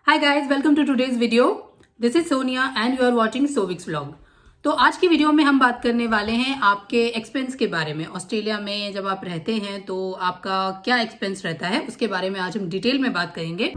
Hi guys, welcome to today's video. This is Sonia and you are watching Sovik's vlog. तो आज की video में हम बात करने वाले हैं आपके एक्सपेंस के बारे में। ऑस्ट्रेलिया में जब आप रहते हैं तो आपका क्या एक्सपेंस रहता है उसके बारे में आज हम डिटेल में बात करेंगे।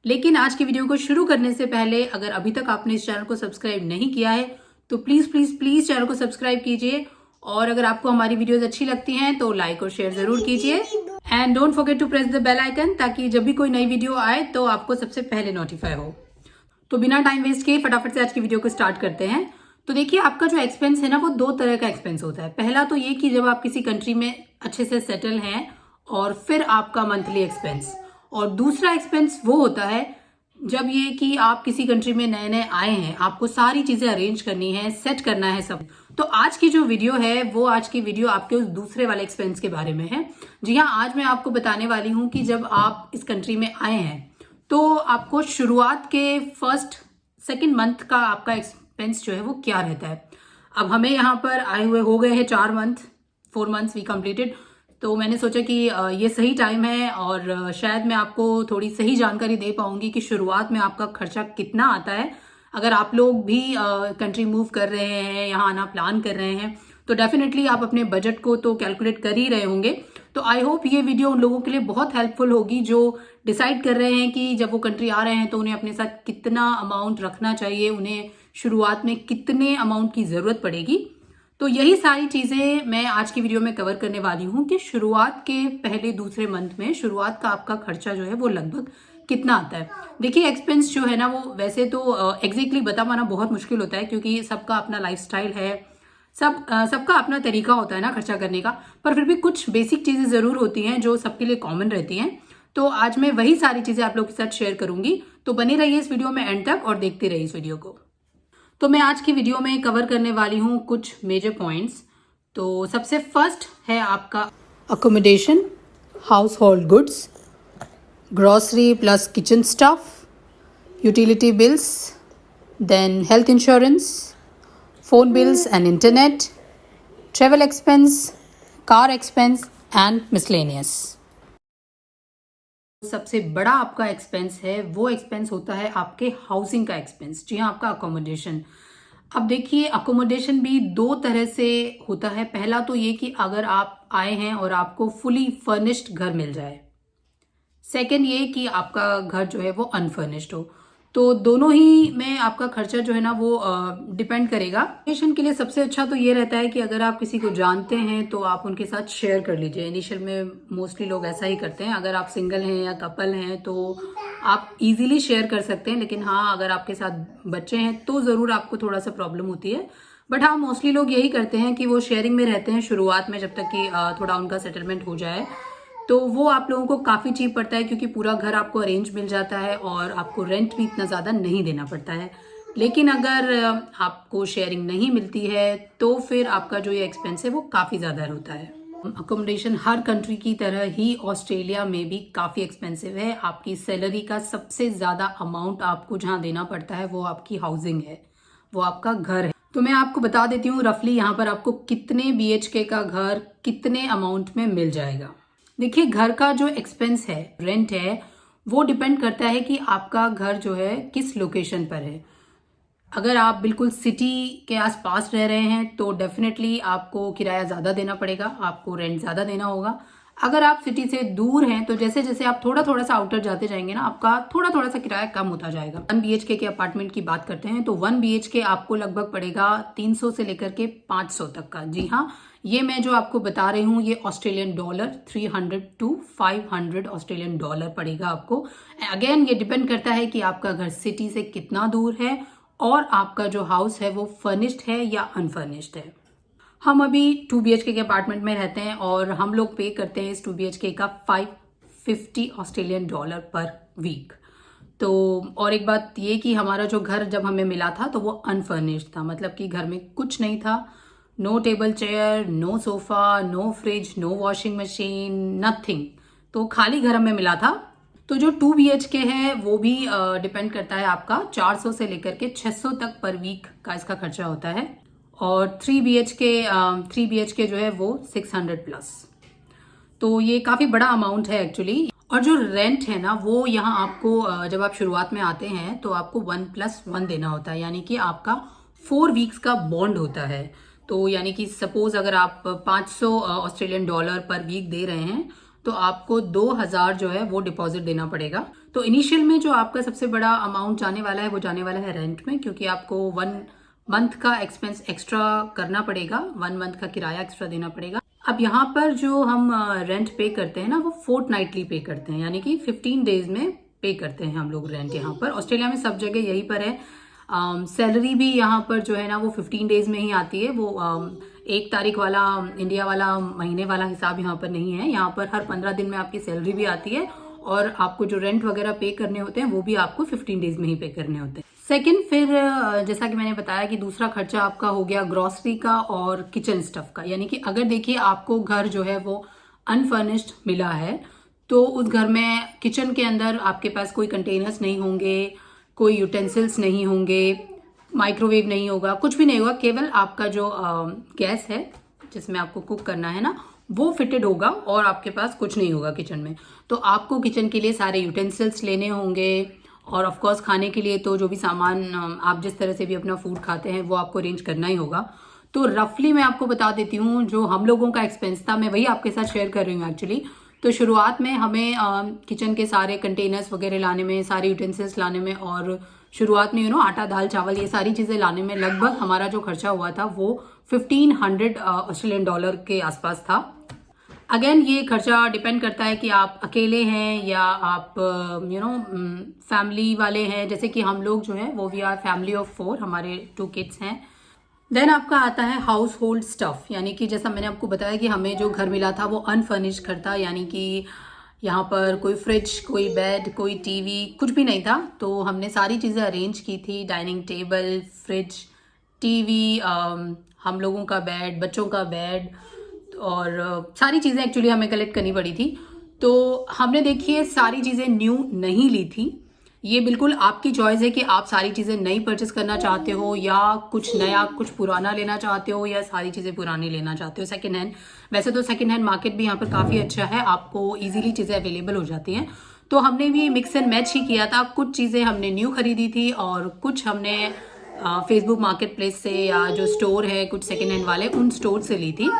लेकिन आज की वीडियो को शुरू करने से पहले अगर अभी तक आपने इस चैनल को सब्सक्राइब नहीं किया है तो प्लीज प्लीज प्लीज चैनल को सब्सक्राइब कीजिए। और अगर आपको हमारी वीडियोस अच्छी लगती हैं तो लाइक और शेयर जरूर कीजिए and don't forget to press the bell icon, ताकि जब भी कोई नई वीडियो आए तो आपको सबसे पहले नोटिफाई हो। तो बिना टाइम वेस्ट किए फटाफट से आज की वीडियो को स्टार्ट करते हैं। तो देखिए, आपका जो एक्सपेंस है ना, वो दो तरह का एक्सपेंस होता है। पहला तो ये कि जब आप किसी कंट्री में अच्छे से सेटल हैं और फिर आपका मंथली एक्सपेंस, और दूसरा एक्सपेंस वो होता है जब ये कि आप किसी कंट्री में नए नए आए हैं, आपको सारी चीजें अरेंज करनी है, सेट करना है सब। तो आज की जो वीडियो है वो आज की वीडियो आपके उस दूसरे वाले एक्सपेंस के बारे में है। जी हाँ, आज मैं आपको बताने वाली हूँ कि जब आप इस कंट्री में आए हैं तो आपको शुरुआत के फर्स्ट सेकेंड मंथ का आपका एक्सपेंस जो है वो क्या रहता है। अब हमें यहाँ पर आए हुए हो गए हैं 4 मंथ्स वी कंप्लीटेड। तो मैंने सोचा कि ये सही टाइम है और शायद मैं आपको थोड़ी सही जानकारी दे पाऊंगी कि शुरुआत में आपका खर्चा कितना आता है। अगर आप लोग भी कंट्री मूव कर रहे हैं, यहाँ आना प्लान कर रहे हैं, तो डेफिनेटली आप अपने बजट को तो कैलकुलेट कर ही रहे होंगे। तो आई होप ये वीडियो उन लोगों के लिए बहुत हेल्पफुल होगी जो डिसाइड कर रहे हैं कि जब वो कंट्री आ रहे हैं तो उन्हें अपने साथ कितना अमाउंट रखना चाहिए, उन्हें शुरुआत में कितने अमाउंट की जरूरत पड़ेगी। तो यही सारी चीजें मैं आज की वीडियो में कवर करने वाली हूँ कि शुरुआत के पहले दूसरे मंथ में शुरुआत का आपका खर्चा जो है वो लगभग कितना आता है। देखिए, एक्सपेंस जो है ना वो वैसे तो एग्जैक्टली बता पाना बहुत मुश्किल होता है, क्योंकि सबका अपना लाइफस्टाइल है, सबका अपना तरीका होता है ना खर्चा करने का। पर फिर भी कुछ बेसिक चीजें जरूर होती हैं जो सबके लिए कॉमन रहती हैं। तो आज मैं वही सारी चीजें आप लोगों के साथ शेयर करूंगी। तो बने रहिए इस वीडियो में एंड तक और देखते रहिए इस वीडियो को। तो मैं आज की वीडियो में कवर करने वाली हूँ कुछ मेजर पॉइंट्स। तो सबसे फर्स्ट है आपका accommodation, household goods, grocery plus kitchen stuff, utility bills, then health insurance, phone bills and internet, travel expense, car expense and miscellaneous. सबसे बड़ा आपका एक्सपेंस है वो एक्सपेंस होता है आपके हाउसिंग का एक्सपेंस। जी हाँ, आपका अकोमोडेशन। अब देखिए, अकोमोडेशन भी दो तरह से होता है। पहला तो ये कि अगर आप आए हैं और आपको फुली फर्निश्ड घर मिल जाए। सेकंड ये कि आपका घर जो है वो अनफर्निश्ड हो। तो दोनों ही में आपका खर्चा जो है ना वो डिपेंड करेगा। अकोमोडेशन के लिए सबसे अच्छा तो ये रहता है कि अगर आप किसी को जानते हैं तो आप उनके साथ शेयर कर लीजिए। इनिशियल में मोस्टली लोग ऐसा ही करते हैं। अगर आप सिंगल हैं या कपल हैं तो आप इजीली शेयर कर सकते हैं, लेकिन हाँ, अगर आपके साथ बच्चे हैं तो ज़रूर आपको थोड़ा सा प्रॉब्लम होती है। बट हाँ, मोस्टली लोग यही करते हैं कि वो शेयरिंग में रहते हैं शुरुआत में, जब तक कि थोड़ा उनका सेटलमेंट हो जाए। तो वो आप लोगों को काफ़ी चीप पड़ता है, क्योंकि पूरा घर आपको अरेंज मिल जाता है और आपको रेंट भी इतना ज़्यादा नहीं देना पड़ता है। लेकिन अगर आपको शेयरिंग नहीं मिलती है तो फिर आपका जो ये एक्सपेंस है वो काफ़ी ज़्यादा होता है। अकोमोडेशन हर कंट्री की तरह ही ऑस्ट्रेलिया में भी काफ़ी एक्सपेंसिव है। आपकी सैलरी का सबसे ज़्यादा अमाउंट आपको जहाँ देना पड़ता है वो आपकी हाउसिंग है, वो आपका घर है। तो मैं आपको बता देती हूँ रफली यहाँ पर आपको कितने BHK का घर कितने अमाउंट में मिल जाएगा। देखिए, घर का जो एक्सपेंस है, रेंट है, वो डिपेंड करता है कि आपका घर जो है किस लोकेशन पर है। अगर आप बिल्कुल सिटी के आसपास रह रहे हैं तो डेफिनेटली आपको किराया ज़्यादा देना पड़ेगा, आपको रेंट ज़्यादा देना होगा। अगर आप सिटी से दूर हैं तो जैसे जैसे आप थोड़ा थोड़ा सा आउटर जाते जाएंगे ना, आपका थोड़ा थोड़ा सा किराया कम होता जाएगा। 1 BHK के अपार्टमेंट की बात करते हैं तो 1 BHK आपको लगभग पड़ेगा 300 से लेकर के 500 तक का। जी हाँ, ये मैं जो आपको बता रही हूँ ये Australian dollar, 300 to 500 Australian dollar पड़ेगा आपको। अगेन ये डिपेंड करता है कि आपका घर सिटी से कितना दूर है और आपका जो हाउस है वो फर्निश्ड है या अनफर्निश्ड है। हम अभी 2 BHK के अपार्टमेंट में रहते हैं और हम लोग पे करते हैं इस 2 BHK का 550 ऑस्ट्रेलियन डॉलर पर वीक। तो और एक बात ये कि हमारा जो घर जब हमें मिला था तो वो अनफर्निश्ड था, मतलब कि घर में कुछ नहीं था। No table chair, no sofa, no fridge, no washing machine, nothing. तो खाली घर हमें मिला था। तो जो 2 BHK है वो भी डिपेंड करता है आपका 400 से लेकर के 600 तक पर वीक का इसका खर्चा होता है। और 3 BHK जो है वो 600 प्लस। तो ये काफ़ी बड़ा अमाउंट है एक्चुअली। और जो रेंट है ना वो यहाँ आपको जब आप शुरुआत में आते हैं तो आपको 1+1 देना होता है, यानी कि आपका 4 वीक्स का बॉन्ड होता है। तो यानी कि सपोज अगर आप 500 ऑस्ट्रेलियन डॉलर पर वीक दे रहे हैं तो आपको 2000 जो है वो डिपॉजिट देना पड़ेगा। तो इनिशियल में जो आपका सबसे बड़ा अमाउंट जाने वाला है वो जाने वाला है रेंट में, क्योंकि आपको 1 मंथ का एक्सपेंस एक्स्ट्रा करना पड़ेगा, 1 मंथ का किराया एक्स्ट्रा देना पड़ेगा। अब यहाँ पर जो हम रेंट पे करते हैं ना वो फोर्टनाइटली पे करते हैं, यानी कि 15 डेज में पे करते हैं हम लोग रेंट। यहाँ पर ऑस्ट्रेलिया में सब जगह यही पर है। सैलरी भी यहाँ पर जो है ना वो 15 डेज में ही आती है। वो 1 तारीख वाला इंडिया वाला महीने वाला हिसाब यहाँ पर नहीं है। यहाँ पर हर 15 दिन में आपकी सैलरी भी आती है और आपको जो रेंट वगैरह पे करने होते हैं वो भी आपको 15 डेज में ही पे करने होते हैं। सेकंड, फिर जैसा कि मैंने बताया कि दूसरा खर्चा आपका हो गया ग्रॉसरी का और किचन स्टफ का। यानी कि अगर देखिए आपको घर जो है वो अनफर्निश्ड मिला है तो उस घर में किचन के अंदर आपके पास कोई कंटेनर्स नहीं होंगे, कोई यूटेंसिल्स नहीं होंगे, माइक्रोवेव नहीं होगा, कुछ भी नहीं होगा। केवल आपका जो गैस है जिसमें आपको कुक करना है ना वो फिटेड होगा और आपके पास कुछ नहीं होगा किचन में। तो आपको किचन के लिए सारे यूटेंसिल्स लेने होंगे और ऑफ कोर्स खाने के लिए तो जो भी सामान आप जिस तरह से भी अपना फूड खाते हैं वो आपको अरेंज करना ही होगा। तो रफली मैं आपको बता देती हूँ जो हम लोगों का एक्सपेंस था, मैं वही आपके साथ शेयर कर रही हूँ एक्चुअली। तो शुरुआत में हमें किचन के सारे कंटेनर्स वगैरह लाने में, सारे यूटेंसिल्स लाने में और शुरुआत में आटा दाल चावल ये सारी चीज़ें लाने में लगभग हमारा जो खर्चा हुआ था वो 1500 ऑस्ट्रेलियन डॉलर के आसपास था। अगेन ये खर्चा डिपेंड करता है कि आप अकेले हैं या आप फैमिली वाले हैं। जैसे कि हम लोग जो हैं वो वी आर फैमिली ऑफ 4, हमारे 2 किड्स हैं। देन आपका आता है हाउस होल्ड स्टफ, यानी कि जैसा मैंने आपको बताया कि हमें जो घर मिला था वो अनफर्निश्ड घर था, यानी कि यहाँ पर कोई फ्रिज, कोई बेड, कोई टीवी, कुछ भी नहीं था। तो हमने सारी चीज़ें अरेंज की थी, डाइनिंग टेबल, फ्रिज, टीवी, हम लोगों का बेड, बच्चों का बेड और सारी चीज़ें एक्चुअली हमें कलेक्ट करनी पड़ी थी। तो हमने देखिए सारी चीज़ें न्यू नहीं ली थी। ये बिल्कुल आपकी चॉइस है कि आप सारी चीज़ें नई परचेस करना चाहते हो या कुछ नया कुछ पुराना लेना चाहते हो या सारी चीज़ें पुरानी लेना चाहते हो सेकेंड हैंड। वैसे तो सेकेंड हैंड मार्केट भी यहाँ पर काफ़ी अच्छा है, आपको इजीली चीज़ें अवेलेबल हो जाती हैं। तो हमने भी मिक्स एंड मैच ही किया था। कुछ चीज़ें हमने न्यू खरीदी थी और कुछ हमने फेसबुक मार्केट प्लेस से या जो स्टोर है कुछ सेकेंड हैंड वाले उन स्टोर से ली थी।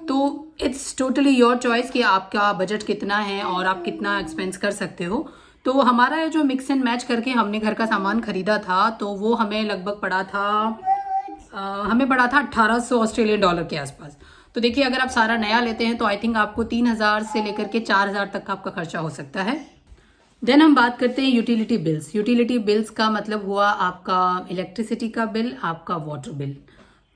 तो इट्स टोटली योर चॉइस कि आपका बजट कितना है और आप कितना एक्सपेंस कर सकते हो। तो हमारा जो मिक्स एंड मैच करके हमने घर का सामान खरीदा था तो वो हमें लगभग पड़ा था 1800 ऑस्ट्रेलियन डॉलर के आसपास। तो देखिए अगर आप सारा नया लेते हैं तो आई थिंक आपको 3000 से लेकर के 4000 तक का आपका खर्चा हो सकता है। देन हम बात करते हैं यूटिलिटी बिल्स। यूटिलिटी बिल्स का मतलब हुआ आपका इलेक्ट्रिसिटी का बिल, आपका वाटर बिल।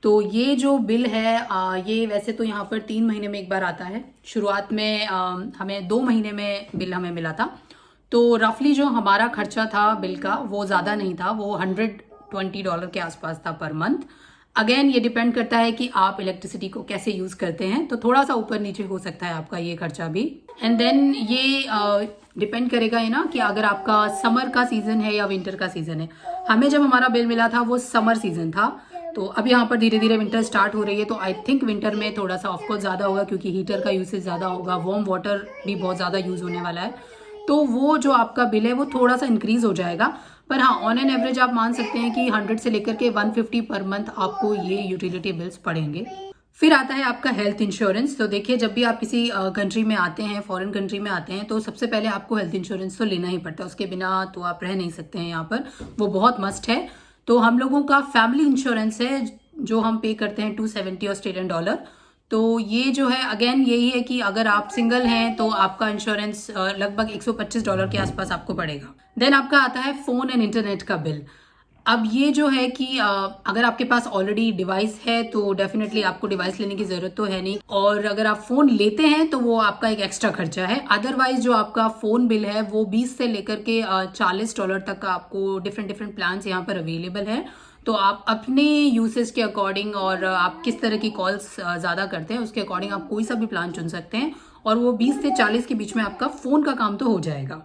तो ये जो बिल है ये वैसे तो यहाँ पर 3 महीने में एक बार आता है। शुरुआत में हमें 2 महीने में बिल हमें मिला था। तो रफली जो हमारा खर्चा था बिल का वो ज़्यादा नहीं था, वो $120 के आसपास था पर मंथ। अगेन ये डिपेंड करता है कि आप इलेक्ट्रिसिटी को कैसे यूज़ करते हैं, तो थोड़ा सा ऊपर नीचे हो सकता है आपका ये खर्चा भी। एंड देन ये डिपेंड करेगा ये ना कि अगर आपका समर का सीज़न है या विंटर का सीज़न है। हमें जब हमारा बिल मिला था वो समर सीज़न था। तो अब यहाँ पर धीरे धीरे विंटर स्टार्ट हो रही है, तो आई थिंक विंटर में थोड़ा सा ऑफकोर्स ज़्यादा होगा क्योंकि हीटर का यूसेज ज़्यादा होगा, वार्म वाटर भी बहुत ज़्यादा यूज़ होने वाला है। तो वो जो आपका बिल है वो थोड़ा सा इंक्रीज हो जाएगा। पर हाँ, ऑन एन एवरेज आप मान सकते हैं कि 100 से लेकर के 150 पर मंथ आपको ये यूटिलिटी बिल्स पड़ेंगे। फिर आता है आपका हेल्थ इंश्योरेंस। तो देखिए जब भी आप किसी कंट्री में आते हैं, फॉरेन कंट्री में आते हैं, तो सबसे पहले आपको हेल्थ इंश्योरेंस तो लेना ही पड़ता है। उसके बिना तो आप रह नहीं सकते हैं यहाँ पर, वो बहुत मस्ट है। तो हम लोगों का फैमिली इंश्योरेंस है जो हम पे करते हैं $270 ऑस्ट्रेलियन डॉलर। तो ये जो है अगेन यही है कि अगर आप सिंगल हैं तो आपका इंश्योरेंस लगभग $125 के आसपास आपको पड़ेगा। देन आपका आता है फ़ोन एंड इंटरनेट का बिल। अब ये जो है कि अगर आपके पास ऑलरेडी डिवाइस है तो डेफिनेटली आपको डिवाइस लेने की ज़रूरत तो है नहीं, और अगर आप फ़ोन लेते हैं तो वो आपका एक एक्स्ट्रा खर्चा है। अदरवाइज जो आपका फ़ोन बिल है वो 20 से लेकर के $40 तक का आपको डिफरेंट प्लान्स यहाँ पर अवेलेबल है। तो आप अपने यूसेज के अकॉर्डिंग और आप किस तरह की कॉल्स ज़्यादा करते हैं उसके अकॉर्डिंग आप कोई सा भी प्लान चुन सकते हैं और वो 20 से 40 के बीच में आपका फ़ोन का काम तो हो जाएगा।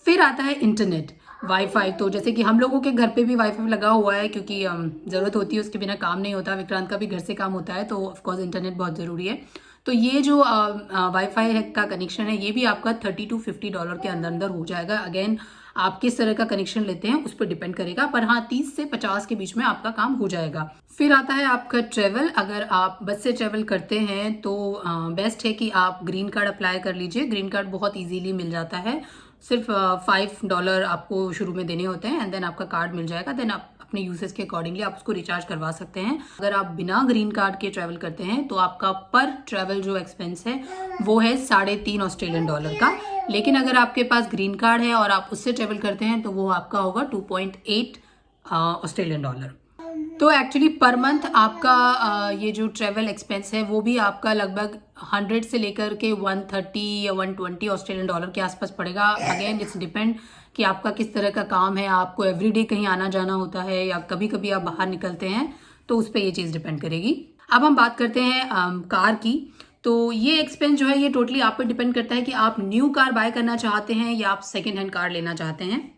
फिर आता है इंटरनेट, वाईफाई। तो जैसे कि हम लोगों के घर पे भी वाईफाई लगा हुआ है, क्योंकि ज़रूरत होती है, उसके बिना काम नहीं होता। विक्रांत का भी घर से काम होता है, तो ऑफकोर्स इंटरनेट बहुत ज़रूरी है। तो ये जो वाईफाई का कनेक्शन है, ये भी आपका $30 to $50 के अंदर अंदर हो जाएगा। अगेन आप किस तरह का कनेक्शन लेते हैं उस पर डिपेंड करेगा, पर हाँ 30 से 50 के बीच में आपका काम हो जाएगा। फिर आता है आपका ट्रेवल। अगर आप बस से ट्रेवल करते हैं तो बेस्ट है कि आप ग्रीन कार्ड अप्लाई कर लीजिए। ग्रीन कार्ड बहुत इजीली मिल जाता है, सिर्फ $5 आपको शुरू में देने होते हैं, एंड देन आपका कार्ड मिल जाएगा। देन आप अपने यूसेज के अकॉर्डिंगली आप उसको रिचार्ज करवा सकते हैं। अगर आप बिना ग्रीन कार्ड के ट्रैवल करते हैं तो आपका पर ट्रैवल जो एक्सपेंस है वो है $3.5 का। लेकिन अगर आपके पास ग्रीन कार्ड है और आप उससे ट्रैवल करते हैं तो वो आपका होगा $2.8। तो एक्चुअली पर मंथ आपका ये जो ट्रैवल एक्सपेंस है वो भी आपका लगभग 100 से लेकर के 130 या $120 के आसपास पड़ेगा। अगेन इट्स डिपेंड कि आपका किस तरह का काम है, आपको एवरीडे कहीं आना जाना होता है या कभी कभी आप बाहर निकलते हैं, तो उस पर ये चीज़ डिपेंड करेगी। अब हम बात करते हैं कार की। तो ये एक्सपेंस जो है ये टोटली आप पर डिपेंड करता है कि आप न्यू कार बाय करना चाहते हैं या आप सेकेंड हैंड कार लेना चाहते हैं।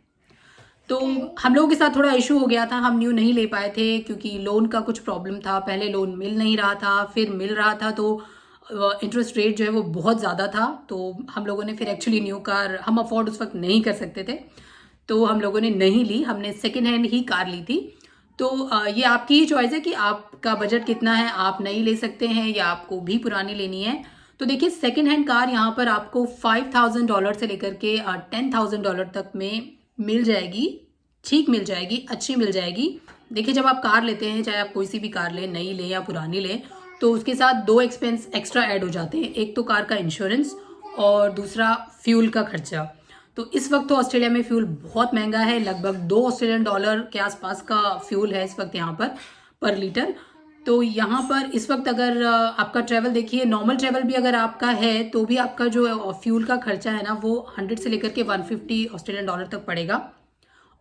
तो हम लोगों के साथ थोड़ा इशू हो गया था, हम न्यू नहीं ले पाए थे क्योंकि लोन का कुछ प्रॉब्लम था। पहले लोन मिल नहीं रहा था, फिर मिल रहा था तो इंटरेस्ट रेट जो है वो बहुत ज़्यादा था। तो हम लोगों ने फिर एक्चुअली न्यू कार हम अफोर्ड उस वक्त नहीं कर सकते थे, तो हम लोगों ने नहीं ली, हमने सेकेंड हैंड ही कार ली थी। तो ये आपकी ही चॉइस है कि आपका बजट कितना है, आप नई ले सकते हैं या आपको भी पुरानी लेनी है। तो देखिए सेकेंड हैंड कार यहाँ पर आपको $5,000 से लेकर के $10,000 तक में मिल जाएगी, ठीक मिल जाएगी, अच्छी मिल जाएगी। देखिए जब आप कार लेते हैं, चाहे आप कोई सी भी कार लें, नई लें या पुरानी लें, तो उसके साथ 2 एक्सपेंस एक्स्ट्रा ऐड हो जाते हैं। एक तो कार का इंश्योरेंस और दूसरा फ्यूल का खर्चा। तो इस वक्त तो ऑस्ट्रेलिया में फ्यूल बहुत महंगा है, लगभग $2 के आसपास का फ्यूल है इस वक्त यहाँ पर लीटर। तो यहाँ पर इस वक्त अगर आपका ट्रैवल देखिए, नॉर्मल ट्रैवल भी अगर आपका है तो भी आपका जो फ्यूल का खर्चा है ना वो 100 से लेकर के $150 तक पड़ेगा।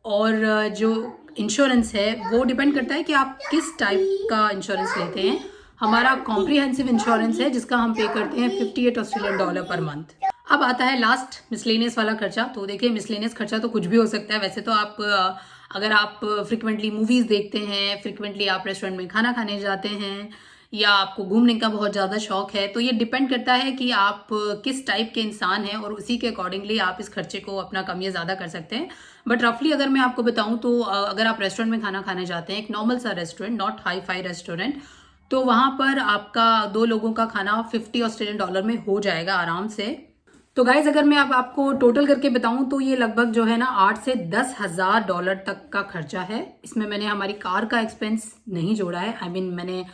और जो इंश्योरेंस है वो डिपेंड करता है कि आप किस टाइप का इंश्योरेंस लेते हैं। हमारा कॉम्प्रिहेंसिव इंश्योरेंस है जिसका हम पे करते हैं $58 पर मंथ। अब आता है लास्ट मिसलेनियस वाला खर्चा। तो देखिए मिसलेनियस खर्चा तो कुछ भी हो सकता है। वैसे तो आप अगर आप फ्रिक्वेंटली मूवीज़ देखते हैं, फ्रिक्वेंटली आप रेस्टोरेंट में खाना खाने जाते हैं, या आपको घूमने का बहुत ज़्यादा शौक है, तो ये डिपेंड करता है कि आप किस टाइप के इंसान हैं और उसी के अकॉर्डिंगली आप इस खर्चे को अपना कम या ज़्यादा कर सकते हैं। बट रफली अगर मैं आपको बताऊं तो अगर आप रेस्टोरेंट में खाना खाने जाते हैं, एक नॉर्मल सा restaurant, not hi fi restaurant, तो वहाँ पर आपका 2 लोगों का खाना $50 में हो जाएगा आराम से। तो गाइज अगर मैं अब आपको टोटल करके बताऊं तो ये लगभग जो है ना $8,000 से $10,000 तक का खर्चा है। इसमें मैंने हमारी कार का एक्सपेंस नहीं जोड़ा है, आई मीन मैंने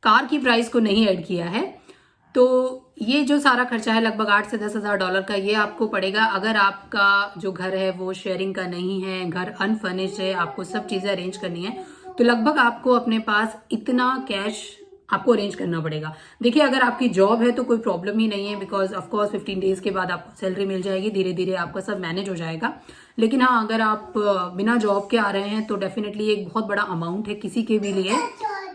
कार की प्राइस को नहीं ऐड किया है। तो ये जो सारा खर्चा है लगभग $8,000 से $10,000 का, ये आपको पड़ेगा। अगर आपका जो घर है वो शेयरिंग का नहीं है, घर अनफर्निश्ड है, आपको सब चीज़ें अरेंज करनी है, तो लगभग आपको अपने पास इतना कैश आपको अरेंज करना पड़ेगा। देखिए अगर आपकी जॉब है तो कोई प्रॉब्लम ही नहीं है, बिकॉज ऑफकोर्स 15 डेज के बाद आपको सैलरी मिल जाएगी, धीरे धीरे आपका सब मैनेज हो जाएगा। लेकिन हाँ अगर आप बिना जॉब के आ रहे हैं तो डेफिनेटली एक बहुत बड़ा अमाउंट है किसी के भी लिए।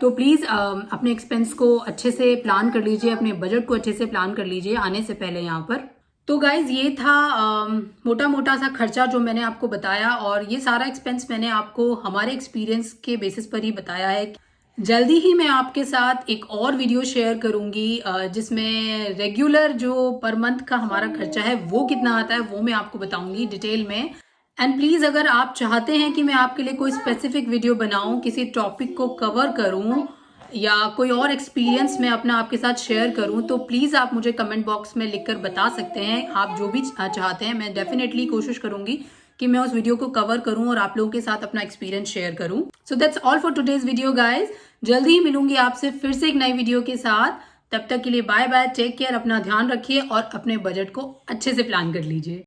तो प्लीज़ अपने एक्सपेंस को अच्छे से प्लान कर लीजिए, अपने बजट को अच्छे से प्लान कर लीजिए आने से पहले यहाँ पर। तो गाइज ये था मोटा मोटा सा खर्चा जो मैंने आपको बताया, और ये सारा एक्सपेंस मैंने आपको हमारे एक्सपीरियंस के बेसिस पर ही बताया है। जल्दी ही मैं आपके साथ एक और वीडियो शेयर करूंगी जिसमें रेगुलर जो पर मंथ का हमारा खर्चा है वो कितना आता है वो मैं आपको बताऊंगी डिटेल में। एंड प्लीज़ अगर आप चाहते हैं कि मैं आपके लिए कोई स्पेसिफिक वीडियो बनाऊं, किसी टॉपिक को कवर करूं या कोई और एक्सपीरियंस मैं अपना आपके साथ शेयर करूं, तो प्लीज़ आप मुझे कमेंट बॉक्स में लिखकर बता सकते हैं। आप जो भी चाहते हैं, मैं डेफिनेटली कोशिश करूंगी कि मैं उस वीडियो को कवर करूं और आप लोगों के साथ अपना एक्सपीरियंस शेयर करूं। So that's all for today's video guys. जल्दी ही मिलूंगी आपसे फिर से एक नई वीडियो के साथ। तब तक के लिए बाय बाय, टेक केयर, अपना ध्यान रखिए और अपने बजट को अच्छे से प्लान कर लीजिए।